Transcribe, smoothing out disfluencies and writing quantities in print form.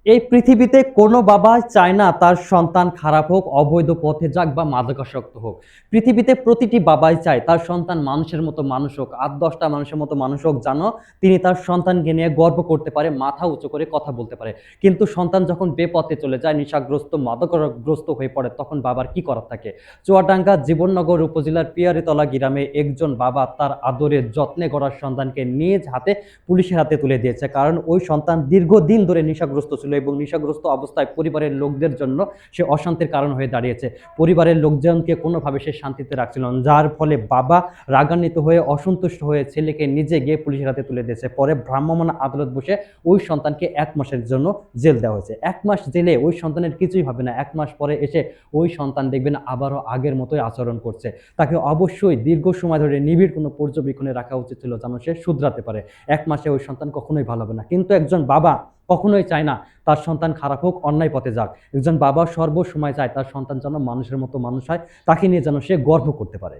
এই পৃথিবীতে কোনো বাবা চায় না তার সন্তান খারাপ হোক, অবৈধ পথে যাক বা মাদকাসক্ত হোক। পৃথিবীতে প্রতিটি বাবাই চায় তার সন্তান মানুষের মতো মানুষ হোক, ৮-১০ টা মানুষের মতো মানুষ হোক, যেন তিনি তার সন্তানকে নিয়ে গর্ব করতে পারে, মাথা উঁচু করে কথা বলতে পারে। কিন্তু সন্তান যখন বেপথে চলে যায়, নেশাগ্রস্ত, মাদকগ্রস্ত হয়ে পড়ে, তখন বাবার কি করার থাকে? চুয়াডাঙ্গা জীবননগর উপজেলার পিয়ারীতলা গ্রামে একজন বাবা তার আদরে যত্নে গড়া সন্তানকে নিজ হাতে পুলিশের হাতে তুলে দিয়েছে। কারণ ওই সন্তান দীর্ঘদিন ধরে নেশাগ্রস্ত ছিল এবং নেশাগ্রস্ত অবস্থায় পরিবারের লোকদের জন্য সে অশান্তির কারণ হয়ে দাঁড়িয়েছে। পরিবারের লোকজনকে কোনোভাবে সে শান্তিতে রাখছিল না, যার ফলে বাবা রাগান্বিত হয়ে অসন্তুষ্ট হয়ে ছেলেকে নিজে গিয়ে পুলিশের হাতে তুলে দিয়েছে। পরে ভ্রাম্যমাণ আদালত বসে ওই সন্তানকে ১ মাসের জন্য জেল দেওয়া হয়েছে। ১ মাস জেলে ওই সন্তানের কিছুই হবে না। ১ মাস পরে এসে ওই সন্তান দেখবেন আবারও আগের মতোই আচরণ করছে। তাকে অবশ্যই দীর্ঘ সময় ধরে নিবিড় কোনো পর্যবেক্ষণে রাখা উচিত ছিল, যেন সে শুধরাতে পারে। ১ মাসে ওই সন্তান কখনোই ভালো হবে না। কিন্তু একজন বাবা কখনোই চায় না তার সন্তান খারাপ হোক, অন্যায় পথে যাক। একজন বাবা সর্বসময় চায় তার সন্তান যেন মানুষের মতো মানুষ হয়, তাকে নিয়ে যেন সে গর্ব করতে পারে।